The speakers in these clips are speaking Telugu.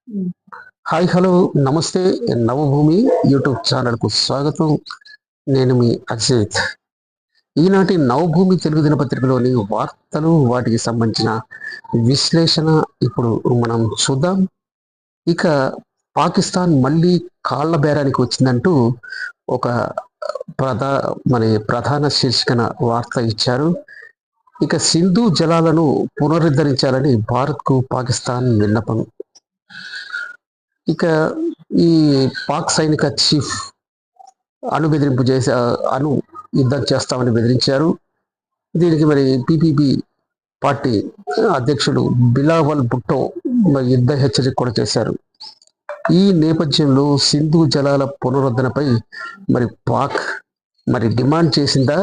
హ్మ్. హాయ్, హలో, నమస్తే. నవభూమి యూట్యూబ్ ఛానల్‌కు స్వాగతం. నేను మీ అజిత్. ఈనాటి నవభూమి తెలుగు దినపత్రికలోని వార్తలు, వాటికి సంబంధించిన విశ్లేషణ ఇప్పుడు మనం చూద్దాం. ఇక పాకిస్తాన్ మళ్ళీ కాళ్ళ బేరానికి వచ్చిందంటూ ఒక ప్రధా ప్రధాన శీర్షికన వార్త ఇచ్చారు. ఇక సింధు జలాలను పునరుద్ధరించాలని భారత్‌కు పాకిస్తాన్ విన్నపం. ఇక ఈ పాక్ సైనిక చీఫ్ అణు యుద్ధం చేస్తామని బెదిరించారు. దీనికి మరి పీపీపీ పార్టీ అధ్యక్షుడు బిలావల్ భుట్టో మరి యుద్ధ హెచ్చరిక కూడా చేశారు. ఈ నేపథ్యంలో సింధు జలాల పునరుద్ధరణపై మరి పాక్ మరి డిమాండ్ చేసిందా?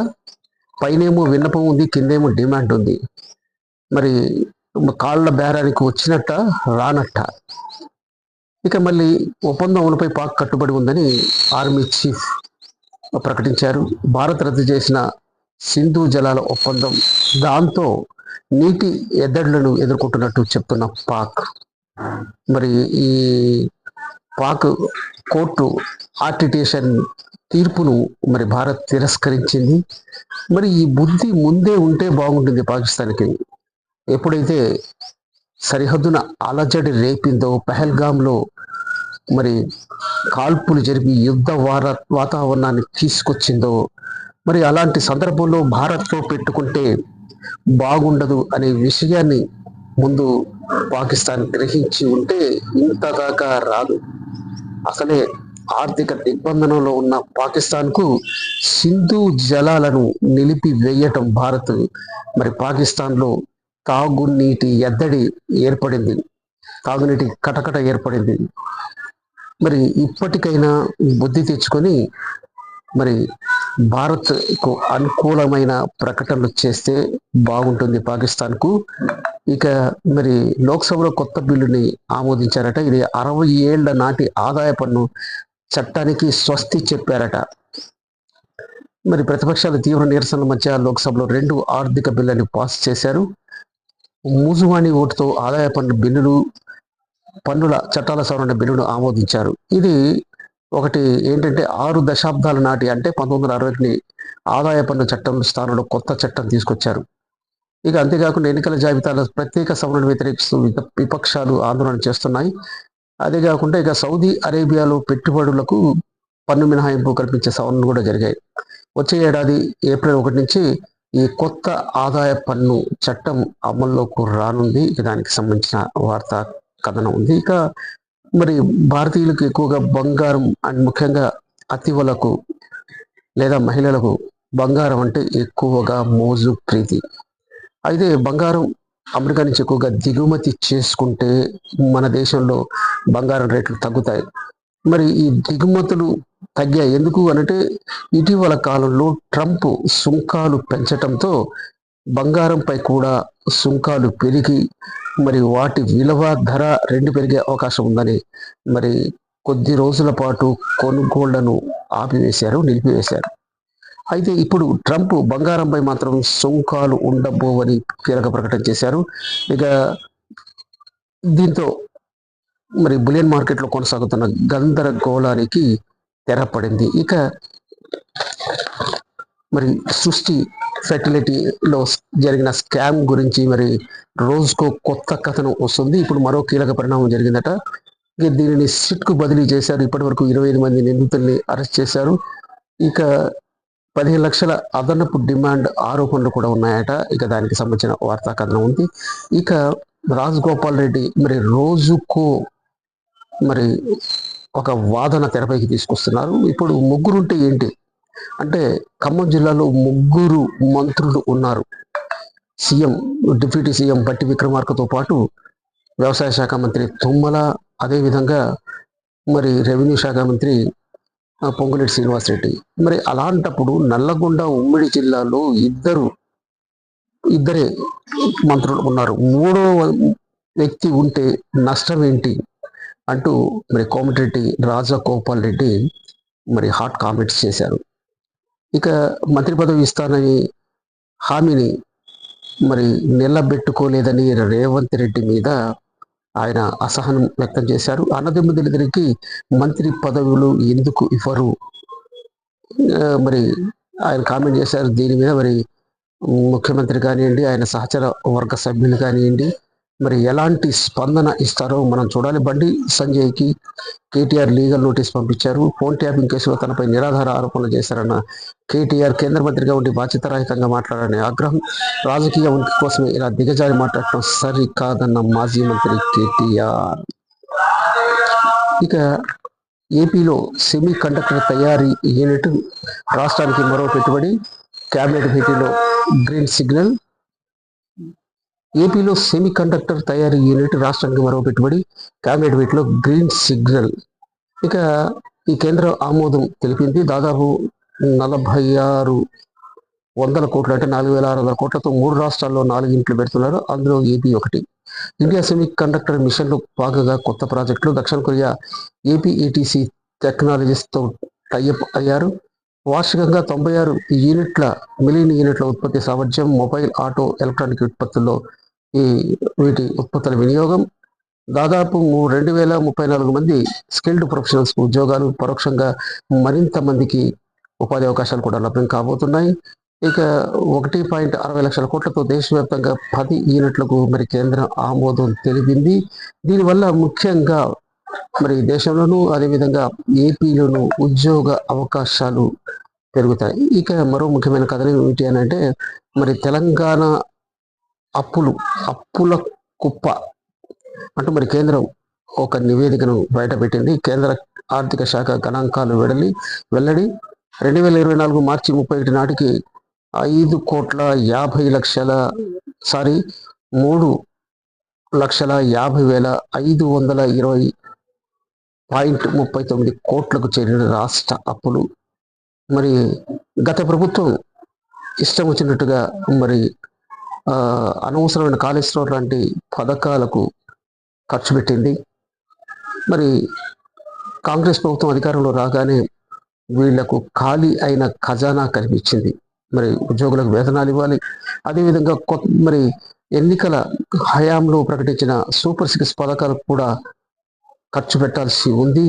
పైనేమో విన్నపం ఉంది, కిందేమో డిమాండ్ ఉంది. మరి కాళ్ళ బేరానికి వచ్చినట్ట, రానట్ట? ఇక మళ్ళీ ఒప్పందం అమలుపై పాక్ కట్టుబడి ఉందని ఆర్మీ చీఫ్ ప్రకటించారు. భారత్ రద్దు చేసిన సింధు జలాల ఒప్పందం, దాంతో నీటి ఎద్దడులను ఎదుర్కొంటున్నట్టు చెప్తున్న పాక్. మరి ఈ పాక్ కోర్టు ఆర్టిటేషన్ తీర్పును మరి భారత్ తిరస్కరించింది. మరి ఈ బుద్ధి ముందే ఉంటే బాగుంటుంది పాకిస్తాన్కి. ఎప్పుడైతే సరిహద్దున అలజడి రేపిందో, పహల్గామ్లో మరి కాల్పులు జరిపి యుద్ధ వాతావరణాన్ని తీసుకొచ్చిందో, మరి అలాంటి సందర్భంలో భారత్తో పెట్టుకుంటే బాగుండదు అనే విషయాన్ని ముందు పాకిస్తాన్ గ్రహించి ఉంటే ఇంతదాకా రాదు. అసలే ఆర్థిక దిగ్బంధనంలో ఉన్న పాకిస్తాన్కు సింధు జలాలను నిలిపివేయటం భారత్ మరి పాకిస్తాన్లో తాగునీటి ఎద్దడి ఏర్పడింది, తాగునీటి కటకట ఏర్పడింది. మరి ఇప్పటికైనా బుద్ధి తెచ్చుకొని మరి భారత్కు అనుకూలమైన ప్రకటనలు చేస్తే బాగుంటుంది పాకిస్తాన్కు. ఇక మరి లోక్సభలో కొత్త బిల్లుని ఆమోదించారట. ఇది 60 ఏళ్ల నాటి ఆదాయ పన్ను చట్టానికి స్వస్తి చెప్పారట. మరి ప్రతిపక్షాల తీవ్ర నిరసనల మధ్య లోక్సభలో 2 ఆర్థిక బిల్లుని పాస్ చేశారు. మూజువాణి ఓటుతో ఆదాయ పన్నుల చట్టాల సవరణ బిల్లును ఆమోదించారు. ఇది ఒకటి ఏంటంటే 6 దశాబ్దాల నాటి, అంటే 1960ని ఆదాయ పన్ను చట్టం స్థానంలో కొత్త చట్టం తీసుకొచ్చారు. ఇక అంతేకాకుండా ఎన్నికల జాబితాలో ప్రత్యేక సవరణ వ్యతిరేకిస్తూ విపక్షాలు ఆందోళన చేస్తున్నాయి. అదే కాకుండా ఇక సౌదీ అరేబియాలో పెట్టుబడులకు పన్ను మినహాయింపు కల్పించే సవరణలు కూడా జరిగాయి. వచ్చే ఏడాది ఏప్రిల్ 1 నుంచి ఈ కొత్త ఆదాయ పన్ను చట్టం అమల్లోకి రానుంది. ఇక దానికి సంబంధించిన వార్తా కథనం ఉంది. ఇక మరి భారతీయులకు ఎక్కువగా బంగారం అండ్ ముఖ్యంగా అతివలకు లేదా మహిళలకు బంగారం అంటే ఎక్కువగా మోజు, ప్రీతి. అయితే బంగారం అమెరికా నుంచి ఎక్కువగా దిగుమతి చేసుకుంటే మన దేశంలో బంగారం రేట్లు తగ్గుతాయి. మరి ఈ దిగుమతులు తగ్గాయి ఎందుకు అనంటే ఇటీవల కాలంలో ట్రంప్ సుంకాలు పెంచటంతో బంగారంపై కూడా సుంకాలు పెరిగి మరి వాటి విలువ, ధర రెండు పెరిగే అవకాశం ఉందని మరి కొద్ది రోజుల పాటు కొనుగోళ్లను నిలిపివేశారు. అయితే ఇప్పుడు ట్రంప్ బంగారంపై మాత్రం సుంకాలు ఉండబోవని కీలక ప్రకటన చేశారు. ఇక దీంతో మరి బులియన్ మార్కెట్లో కొనసాగుతున్న గందరగోళానికి తెరపడింది. ఇక మరి సృష్టి ఫెర్టిలిటీలో జరిగిన స్కామ్ గురించి మరి రోజుకో కొత్త కథనం వస్తుంది. ఇప్పుడు మరో కీలక పరిణామం జరిగిందట. దీనిని సిట్కు బదిలీ చేశారు. ఇప్పటి వరకు 25 మంది నిందితుల్ని అరెస్ట్ చేశారు. ఇక 15 లక్షల అదనపు డిమాండ్ ఆరోపణలు కూడా ఉన్నాయట. ఇక దానికి సంబంధించిన వార్తా కథనం ఉంది. ఇక రాజగోపాల్ రెడ్డి మరి రోజుకో మరి ఒక వాదన తెరపైకి తీసుకొస్తున్నారు. ఇప్పుడు ముగ్గురుంటే ఏంటి అంటే ఖమ్మం జిల్లాలో ముగ్గురు మంత్రులు ఉన్నారు. సీఎం, డిప్యూటీ సీఎం బట్టి విక్రమార్కతో పాటు వ్యవసాయ శాఖ మంత్రి తుమ్మల, అదేవిధంగా మరి రెవెన్యూ శాఖ మంత్రి పొంగులేటి శ్రీనివాసరెడ్డి. మరి అలాంటప్పుడు నల్లగొండ ఉమ్మడి జిల్లాలో ఇద్దరే మంత్రులు ఉన్నారు. మూడో వ్యక్తి ఉంటే నష్టం ఏంటి అంటూ మరి కోమటిరెడ్డి రాజగోపాల్ రెడ్డి మరి హాట్ కామెంట్స్ చేశారు. ఇక మంత్రి పదవి ఇస్తానని హామీని మరి నిలబెట్టుకోలేదని రేవంత్ రెడ్డి మీద ఆయన అసహనం వ్యక్తం చేశారు. అన్నదమ్ములిద్దరికి మంత్రి పదవులు ఎందుకు ఇవ్వరు, మరి ఆయన కామెంట్ చేశారు. దీని మీద మరి ముఖ్యమంత్రి కానివ్వండి, ఆయన సహచర వర్గ సభ్యులు కానివ్వండి, మరి ఎలాంటి స్పందన ఇస్తారో మనం చూడాలి. బండి సంజయ్కి కేటీఆర్ లీగల్ నోటీస్ పంపించారు. ఫోన్ ట్యాపింగ్ కేసులో తనపై నిరాధార ఆరోపణలు చేశారన్న కేటీఆర్ కేంద్ర మంత్రిగా ఉండి బాధ్యతారహితంగా మాట్లాడారనే ఆగ్రహం, రాజకీయ ఉనికి కోసమే ఇలా దిగజారి మాట్లాడటం సరి కాదన్న మాజీ మంత్రి కేటీఆర్. ఇక ఏపీలో సెమీ కండక్టర్ తయారీ యూనిట్ రాష్ట్రానికి మరో పెట్టుబడి, కేబినెట్ భేటీలో గ్రీన్ సిగ్నల్. ఏపీలో సెమీ కండక్టర్ తయారీ యూనిట్ రాష్ట్రానికి మరో పెట్టుబడి, కేబినెట్ భేటీలో గ్రీన్ సిగ్నల్. ఇక ఈ కేంద్రం ఆమోదం తెలిపింది. దాదాపు 4600 కోట్లు అంటే 4600 కోట్లతో 3 రాష్ట్రాల్లో 4 యూనిట్లు పెడుతున్నారు. అందులో ఏపీ ఒకటి. ఇండియా సెమీ కండక్టర్ మిషన్లో భాగంగా కొత్త ప్రాజెక్టులు. దక్షిణ కొరియా ఏపీఏటీసీ టెక్నాలజీస్తో టైఅప్ అయ్యారు. వార్షికంగా 96 మిలియన్ యూనిట్ల ఉత్పత్తి సామర్థ్యం. మొబైల్, ఆటో, ఎలక్ట్రానిక్ ఉత్పత్తుల్లో వీటి ఉత్పత్తుల వినియోగం. దాదాపు 2034 మంది స్కిల్డ్ ప్రొఫెషనల్స్కు ఉద్యోగాలు, పరోక్షంగా మరింత మందికి ఉపాధి అవకాశాలు కూడా లభ్యం కాబోతున్నాయి. ఇక 1.60 లక్షల కోట్లతో దేశవ్యాప్తంగా 10 యూనిట్లకు మరి కేంద్రం ఆమోదం తెలిపింది. దీనివల్ల ముఖ్యంగా మరి దేశంలోనూ అదేవిధంగా ఏపీలోనూ ఉద్యోగ అవకాశాలు పెరుగుతాయి. ఇక మరో ముఖ్యమైన కథనం ఏమిటి అని అంటే, మరి తెలంగాణ అప్పుల కుప్ప అంటూ మరి కేంద్రం ఒక నివేదికను బయటపెట్టింది. కేంద్ర ఆర్థిక శాఖ గణాంకాలు వెల్లడి. 2024 మార్చి 31 నాటికి 3,50,520.39 కోట్లకు చేరిన రాష్ట్ర అప్పులు. మరి గత ప్రభుత్వం ఇష్టం వచ్చినట్టుగా మరి అనవసరమైన కాళేశ్వరం లాంటి పథకాలకు ఖర్చు పెట్టింది. మరి కాంగ్రెస్ ప్రభుత్వం అధికారంలో రాగానే వీళ్లకు ఖాళీ అయిన ఖజానా కనిపించింది. మరి ఉద్యోగులకు వేతనాలు ఇవ్వాలి, అదేవిధంగా మరి ఎన్నికల హయాంలో ప్రకటించిన సూపర్ 6 పథకాలకు కూడా ఖర్చు పెట్టాల్సి ఉంది.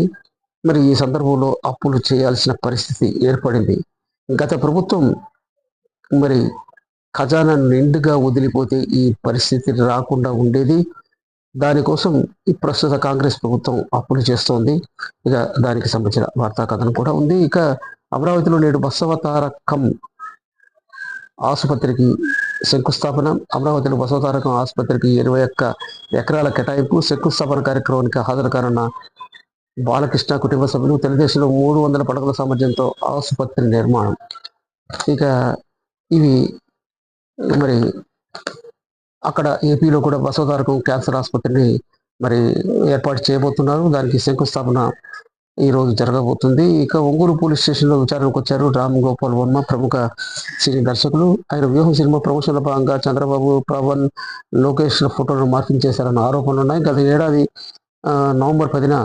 మరి ఈ సందర్భంలో అప్పులు చేయాల్సిన పరిస్థితి ఏర్పడింది. గత ప్రభుత్వం మరి ఖజానా నిండుగా వదిలిపోతే ఈ పరిస్థితి రాకుండా ఉండేది. దానికోసం ఈ ప్రస్తుత కాంగ్రెస్ ప్రభుత్వం అప్పులు చేస్తోంది. ఇక దానికి సంబంధించిన వార్తా కథనం కూడా ఉంది. ఇక అమరావతిలో నేడు బసవతారకం ఆసుపత్రికి శంకుస్థాపన. అమరావతిలో బసవతారకం ఆసుపత్రికి 21 ఎకరాల కేటాయింపు. శంకుస్థాపన కార్యక్రమానికి హాజరు కానున్న బాలకృష్ణ కుటుంబ సభ్యులు. తెలుగుదేశంలో 300 పడకల సామర్థ్యంతో ఆసుపత్రి నిర్మాణం. ఇక ఇవి మరి అక్కడ ఏపీలో కూడా బసవతారకం క్యాన్సర్ ఆసుపత్రిని మరి ఏర్పాటు చేయబోతున్నారు. దానికి శంకుస్థాపన ఈ రోజు జరగబోతుంది. ఇక ఒంగోలు పోలీస్ స్టేషన్లో విచారణకు వచ్చారు రామ్ గోపాల్ వర్మ, ప్రముఖ సినీ దర్శకులు. ఆయన వ్యూహం సినిమా ప్రమోషన్ల భాగంగా చంద్రబాబు, పవన్, లోకేష్ ఫోటోను మార్పింగ్ చేశారన్న ఆరోపణలు ఉన్నాయి. గత ఏడాది నవంబర్ 10న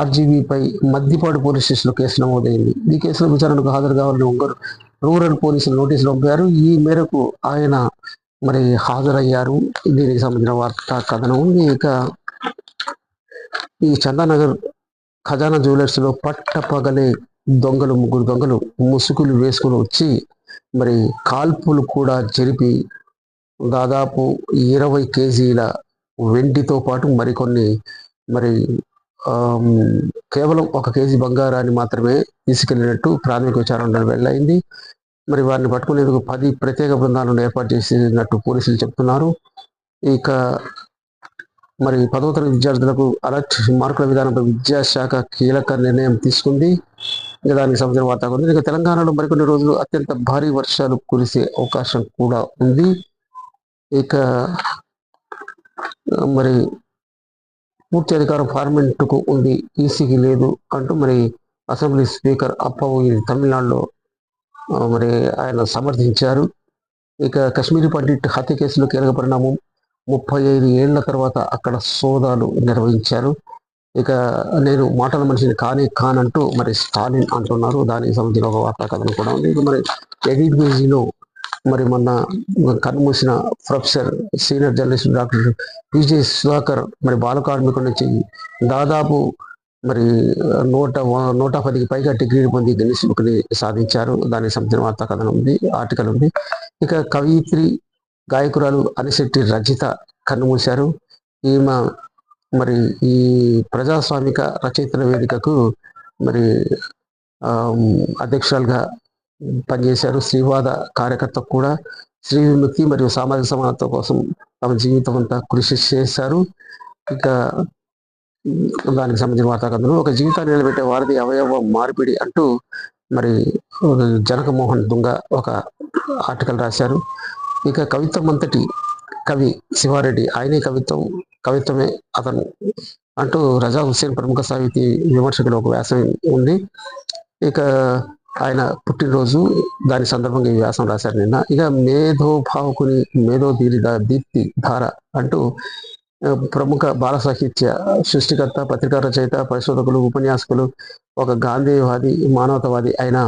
ఆర్జీబీపై మద్దిపాడు పోలీస్ స్టేషన్లో కేసు నమోదైంది. ఈ కేసులో విచారణకు హాజరు కావాలని ఒంగోలు రూరల్ పోలీసులు నోటీసులు పంపారు. ఈ మేరకు ఆయన మరి హాజరయ్యారు. దీనికి సంబంధించిన వార్తా కథనం ఉంది. ఇక ఈ చందానగర్ ఖజానా జ్యువెలర్స్ లో పట్టపగలే ముగ్గురు దొంగలు ముసుగులు వేసుకుని వచ్చి మరి కాల్పులు కూడా జరిపి దాదాపు 20 కేజీల వెండితో పాటు మరికొన్ని మరి కేవలం 1 కేజీ బంగారాన్ని మాత్రమే తీసుకెళ్లినట్టు ప్రాథమిక విచారణ వెల్లడైంది. మరి వారిని పట్టుకునేందుకు 10 ప్రత్యేక బృందాలను ఏర్పాటు చేసినట్టు పోలీసులు చెప్తున్నారు. ఇక మరి 10వ తరగతి విద్యార్థులకు అలర్ట్ మార్కుల విధానంపై విద్యాశాఖ కీలక నిర్ణయం తీసుకుంది. ఇక దానికి సంబంధించిన వార్త ఉంది. ఇక తెలంగాణలో మరికొన్ని రోజులు అత్యంత భారీ వర్షాలు కురిసే అవకాశం కూడా ఉంది. ఇక మరి పూర్తి అధికారం పార్లమెంటుకు ఉంది, ఈసీకి లేదు అంటూ మరి అసెంబ్లీ స్పీకర్ అప్పవు తమిళనాడులో మరి ఆయన సమర్థించారు. ఇక కాశ్మీరీ పండిట్ హత్య కేసులో కీలక పరిణామం. 35 ఏళ్ల తర్వాత అక్కడ సోదాలు నిర్వహించారు. ఇక నేను మాటల మనిషిని కానంటూ మరి స్టాలిన్ అంటున్నారు. దానికి సంబంధించిన ఒక వార్తా కథనం కూడా ఉంది. ఇక మరి ఎడిట్ పేజీలో మరి మొన్న కన్నుమూసిన professor senior journalist doctor Vijay Sudhakar మరి బాల కార్మికుల నుంచి దాదాపు మరి 110కి పైగా డిగ్రీలు పొంది గిన్నిస్ బుక్ని సాధించారు. దానికి సంబంధించిన వార్తా కథనం ఉంది, ఆర్టికల్ ఉంది. ఇక కవయిత్రి గాయకురాలు అనిశెట్టి రజిత కన్నుమూశారు. ఈమె మరి ఈ ప్రజాస్వామిక రచయితల వేదికకు మరి అధ్యక్షురాలుగా పనిచేశారు. స్త్రీవాద కార్యకర్త కూడా స్త్రీ విముక్తి మరియు సామాజిక సమానత్వం కోసం తమ జీవితం అంతా కృషి చేశారు. ఇక దానికి సంబంధించిన వార్తాకథనం, ఒక జీవితాన్ని నిలబెట్టే వారిది అవయవ మార్పిడి అంటూ మరి జనకమోహన్ దుంగ ఒక ఆర్టికల్ రాశారు. ఇక కవిత్వం అంతటి కవి శివారెడ్డి, ఆయనే కవిత్వమే అతను అంటూ రజా హుస్సేన్ ప్రముఖ సాహితీ విమర్శకులు ఒక వ్యాసం ఉంది. ఇక ఆయన పుట్టినరోజు, దాని సందర్భంగా ఈ వ్యాసం రాశారు నిన్న. ఇక మేధోభావకుని దీప్తి ధార అంటూ ప్రముఖ బాల సాహిత్య సృష్టికర్త, పత్రికా రచయిత, పరిశోధకులు, ఉపన్యాసకులు, ఒక గాంధీవాది, మానవతావాది అయిన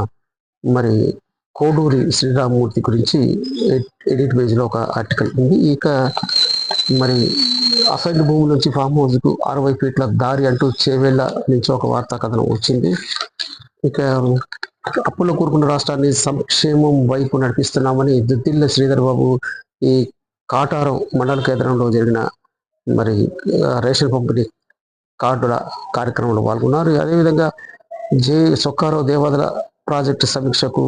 మరి కోడూరి శ్రీరామమూర్తి గురించి ఎడిట్ పేజ్లో ఒక ఆర్టికల్ ఉంది. ఇక మరి అసైన్ భూమి నుంచి ఫామ్ హౌస్కు 60 ఫీట్ల దారి అంటూ చేవేళ్ల నుంచి ఒక వార్తా కథనం వచ్చింది. ఇక అప్పుల్లో కూరుకున్న రాష్ట్రాన్ని సంక్షేమం వైపు నడిపిస్తున్నామని దుద్దిల్ల శ్రీధర్ బాబు ఈ కాటారం మండల కేంద్రంలో జరిగిన మరి రేషన్ పంపిణీ కార్డుల కార్యక్రమంలో పాల్గొన్నారు. అదేవిధంగా సొక్కారావు దేవాదుల ప్రాజెక్టు సమీక్షకు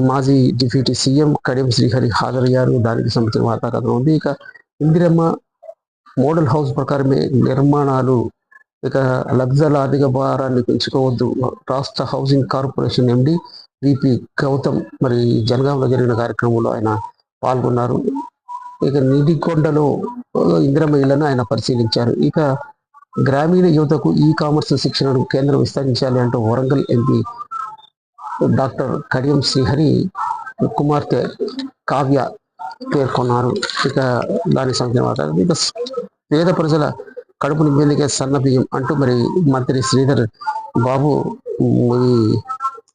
మాజీ డిప్యూటీ సీఎం కడియం శ్రీహరి హాజరయ్యారు. దానికి సంబంధించిన వార్తాకథనం ఉంది. ఇక ఇందిరమ్మ మోడల్ హౌస్ ప్రకారమే నిర్మాణాలు, ఇక లగ్జర్ ఆర్థిక భారాన్ని పెంచుకోవద్దు, రాష్ట్ర housing corporation MD VP Gautam మరి జనగాంలో జరిగిన కార్యక్రమంలో ఆయన పాల్గొన్నారు. ఇక నిడికొండలో ఇందిరమ్మ ఇళ్లను ఆయన పరిశీలించారు. ఇక గ్రామీణ యువతకు ఈ కామర్స్ శిక్షణను కేంద్రం విస్తరించాలి అంటూ వరంగల్ ఎంపీ డాక్టర్ కడియం శ్రీహరి కుమార్తె కావ్య పేర్కొన్నారు. ఇక దానికి సంబంధించిన ఇక పేద ప్రజల కడుపు నింపేందుకే సన్న బియ్యం అంటూ మరి మంత్రి శ్రీధర్ బాబు ఈ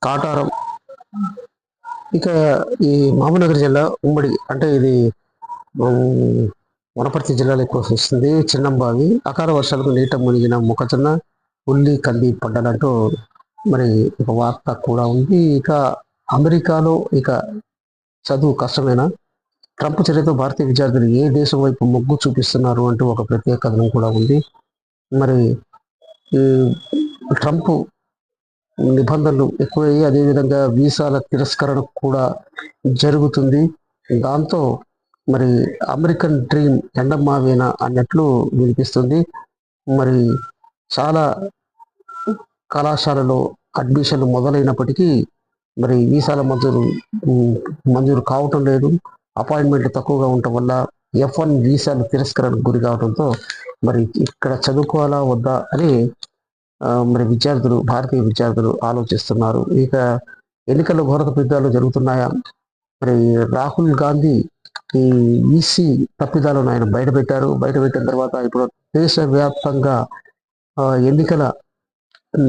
కాటారం, ఇక ఈ మహబూబ్నగర్ జిల్లా ఉమ్మడి అంటే ఇది వనపర్తి జిల్లాలో ఎక్కువ వస్తుంది. చిన్నంబావి అకాల వర్షాలకు నీట మునిగిన మొక్కజొన్న, ఉల్లి, కంది పంటలంటూ మరి ఒక వార్త కూడా ఉంది. ఇక అమెరికాలో ఇక చదువు కష్టమేనా, ట్రంప్ చర్యతో భారతీయ విద్యార్థులు ఏ దేశం వైపు మొగ్గు చూపిస్తున్నారు అంటూ ఒక ప్రత్యేక కథనం కూడా ఉంది. మరి ఈ ట్రంప్ నిబంధనలు ఎక్కువయ్యి అదేవిధంగా వీసాల తిరస్కరణ కూడా జరుగుతుంది. దాంతో మరి అమెరికన్ డ్రీమ్ ఎండమావేనా అన్నట్లు వినిపిస్తుంది. మరి చాలా కళాశాలలో అడ్మిషన్లు మొదలైనప్పటికీ మరి వీసాల మంజూరు కావటం లేదు. అపాయింట్మెంట్లు తక్కువగా ఉండటం వల్ల F1 వీసాలు తిరస్కరణకు గురి కావడంతో మరి ఇక్కడ చదువుకోవాలా వద్దా అని మరి భారతీయ విద్యార్థులు ఆలోచిస్తున్నారు. ఇక ఎన్నికల్లో ఘోర తప్పిదాలు జరుగుతున్నాయా, మరి రాహుల్ గాంధీ ఈ ఈసీ తప్పిదాలను ఆయన బయటపెట్టిన తర్వాత ఇప్పుడు దేశవ్యాప్తంగా ఎన్నికల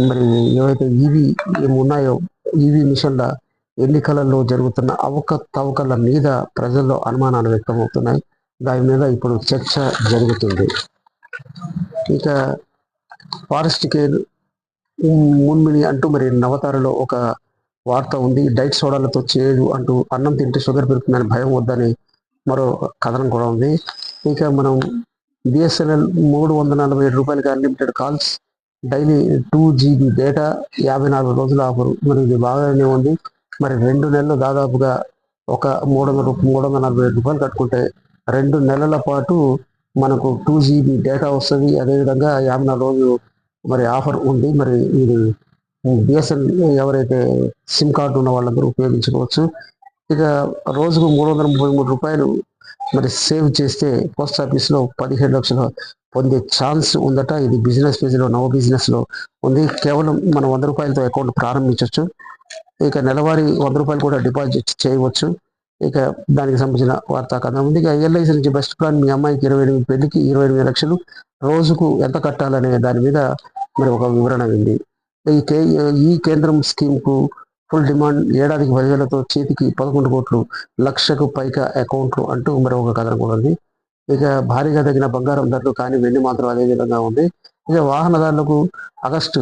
మరి ఏవైతే ఉన్నాయో ఈవీ మిషన్ల ఎన్నికలలో జరుగుతున్న అవకతవకల మీద ప్రజల్లో అనుమానాలు వ్యక్తమవుతున్నాయి. దాని మీద ఇప్పుడు చర్చ జరుగుతుంది. ఇక ఫారెస్ట్ కేర్ మున్మిని అంటూ మరి నవతారలో ఒక వార్త ఉంది. డైట్ సోడాలతో చేదు అంటూ అన్నం తింటే షుగర్ పెరుగుతుందని భయం వద్దని మరో కథనం కూడా ఉంది. ఇక మనం బిఎస్ఎన్ఎల్ 347 రూపాయలకి unlimited calls, daily 2 GB data, 54 రోజుల ఆఫరు. మరి ఇది బాగానే ఉంది. మరి 2 నెలలు దాదాపుగా ఒక 347 రూపాయలు కట్టుకుంటే 2 నెలల పాటు మనకు 2 GB డేటా వస్తుంది. అదేవిధంగా 54 రోజు మరి ఆఫర్ ఉంది. మరి ఇది బిఎస్ఎన్ఎల్ ఎవరైతే సిమ్ కార్డు ఉన్న వాళ్ళందరూ ఉపయోగించుకోవచ్చు. ఇక రోజుకు 333 రూపాయలు మరి సేవ్ చేస్తే పోస్ట్ ఆఫీస్లో 17 లక్షలు పొందే ఛాన్స్ ఉందట. ఇది బిజినెస్ పేజ్లో నవ బిజినెస్లో ఉంది. కేవలం మనం 100 రూపాయలతో అకౌంట్ ప్రారంభించవచ్చు. ఇక నెలవారీ 100 రూపాయలు కూడా డిపాజిట్ చేయవచ్చు. ఇక దానికి సంబంధించిన వార్తా కథ ఉంది. ఇక ఎల్ఐసి నుంచి బెస్ట్ ప్లాన్, మీ అమ్మాయికి 28 పెళ్లికి 28 లక్షలు, రోజుకు ఎంత కట్టాలనే దాని మీద మరి ఒక వివరణ ఉంది. ఈ కేంద్రం స్కీమ్కు ఫుల్ డిమాండ్, ఏడాదికి 10,000తో చేతికి 11 కోట్లు, లక్షకు పైగా అకౌంట్లు అంటూ మరో ఒక కథనం కూడా ఉంది. ఇక భారీగా తగిన బంగారం ధరలు, కానీ వెండి మాత్రం అదే విధంగా ఉంది. ఇక వాహనదారులకు ఆగస్టు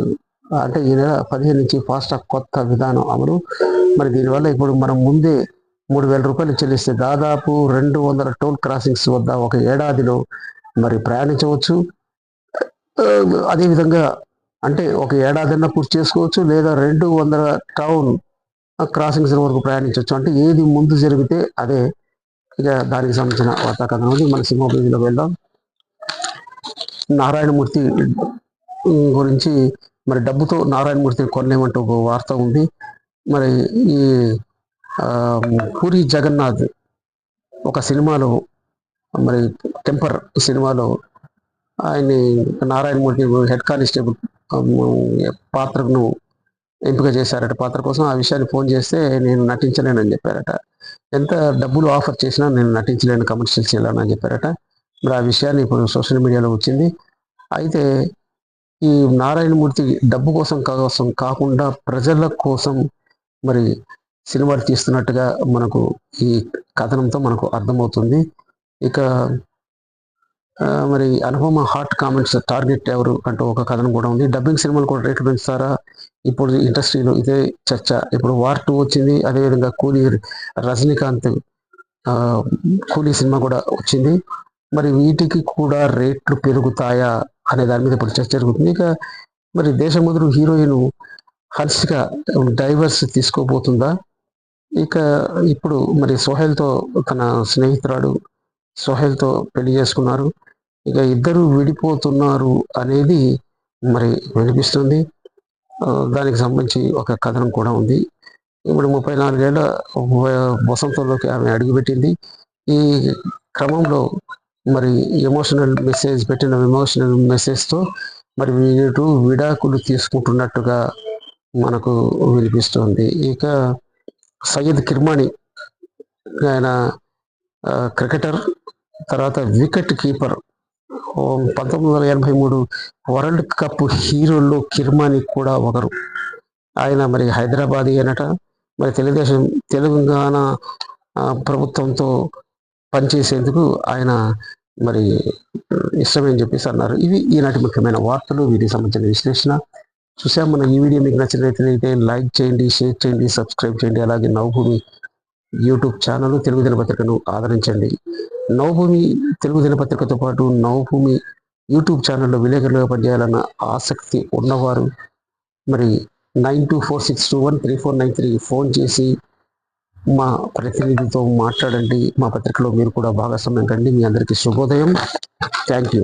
అంటే ఈ నెల 15 నుంచి ఫాస్టాగ్ కొత్త విధానం అమలు. మరి దీనివల్ల ఇప్పుడు మనం ముందే 3,000 రూపాయలు చెల్లిస్తే దాదాపు 200 టోల్ క్రాసింగ్స్ వద్ద ఒక ఏడాదిలో మరి ప్రయాణించవచ్చు. అదేవిధంగా అంటే ఒక ఏడాదిలో పూర్తి చేసుకోవచ్చు, లేదా 200 టౌన్ క్రాసింగ్స్ వరకు ప్రయాణించవచ్చు. అంటే ఏది ముందు జరిగితే అదే. ఇక దానికి సంబంధించిన వార్తా కథనం ఉంది. మన సింహభూమిలోకి వెళ్దాం. నారాయణమూర్తి గురించి, మరి డబ్బుతో నారాయణమూర్తిని కొనలేమంటూ ఒక వార్త ఉంది. మరి ఈ పూరి జగన్నాథ్ ఒక సినిమాలో, మరి టెంపర్ సినిమాలో ఆయన్ని నారాయణమూర్తి హెడ్ కానిస్టేబుల్ పాత్రను ఎంపిక చేశారట. పాత్ర కోసం ఆ విషయాన్ని ఫోన్ చేస్తే నేను నటించలేనని చెప్పారట. ఎంత డబ్బులు ఆఫర్ చేసినా నేను నటించలేను, కమర్షియల్స్ చేయాలని చెప్పారట. మరి ఆ విషయాన్ని ఇప్పుడు సోషల్ మీడియాలో వచ్చింది. అయితే ఈ నారాయణమూర్తి డబ్బు కోసం కాకుండా ప్రజల కోసం మరి సినిమాలు తీస్తున్నట్టుగా మనకు ఈ కథనంతో మనకు అర్థమవుతుంది. ఇక మరి అనుపమ హాట్ కామెంట్స్, టార్గెట్ ఎవరు అంటూ ఒక కథనం కూడా ఉంది. డబ్బింగ్ సినిమాలు కూడా రేట్లు పెంచుతారా? ఇప్పుడు ఇండస్ట్రీలో ఇదే చర్చ. ఇప్పుడు వార్ 2 వచ్చింది, అదేవిధంగా కూలీ, రజనీకాంత్ కూలీ సినిమా కూడా వచ్చింది. మరి వీటికి కూడా రేట్లు పెరుగుతాయా అనే దాని మీద ఇప్పుడు చర్చ జరుగుతుంది. ఇక మరి దేశముదురు హీరోయిన్ హర్షిక డైవర్స్ తీసుకోబోతుందా? ఇక ఇప్పుడు మరి సోహెల్తో, తన స్నేహితురాడు సోహెల్తో పెళ్లి చేసుకున్నారు. ఇక ఇద్దరు విడిపోతున్నారు అనేది మరి వినిపిస్తుంది. దానికి సంబంధించి ఒక కథనం కూడా ఉంది. ఇప్పుడు 34 ఏళ్ల వసంతంలోకి ఆమె అడుగుపెట్టింది. ఈ క్రమంలో మరి ఎమోషనల్ మెసేజ్తో మరి వీరు విడాకులు తీసుకుంటున్నట్టుగా మనకు వినిపిస్తుంది. ఇక సయ్యద్ కిర్మానీ, ఆయన క్రికెటర్, తర్వాత వికెట్ కీపర్, 1983 వరల్డ్ కప్ హీరోల్లో కిర్మానీ కూడా ఒకరు. ఆయన మరి హైదరాబాద్ అనట. మరి తెలంగాణ ప్రభుత్వంతో పనిచేసేందుకు ఆయన మరి ఇష్టమని చెప్పేసి అన్నారు. ఇవి ఈనాటి ముఖ్యమైన వార్తలు, వీటికి సంబంధించిన విశ్లేషణ చూసాం. మన ఈ వీడియో మీకు నచ్చినట్లయితే లైక్ చేయండి, షేర్ చేయండి, సబ్స్క్రైబ్ చేయండి. అలాగే నవభూమి యూట్యూబ్ ఛానల్, తెలుగు దినపత్రికను ఆదరించండి. నవభూమి తెలుగు దినపత్రికతో పాటు నవభూమి యూట్యూబ్ ఛానల్లో విలేకరులుగా పనిచేయాలన్న ఆసక్తి ఉన్నవారు మరి 9246213493 ఫోన్ చేసి మా ప్రతినిధితో మాట్లాడండి. మా పత్రికలో మీరు కూడా భాగస్వామ్యం కండి. మీ అందరికీ శుభోదయం. Thank you.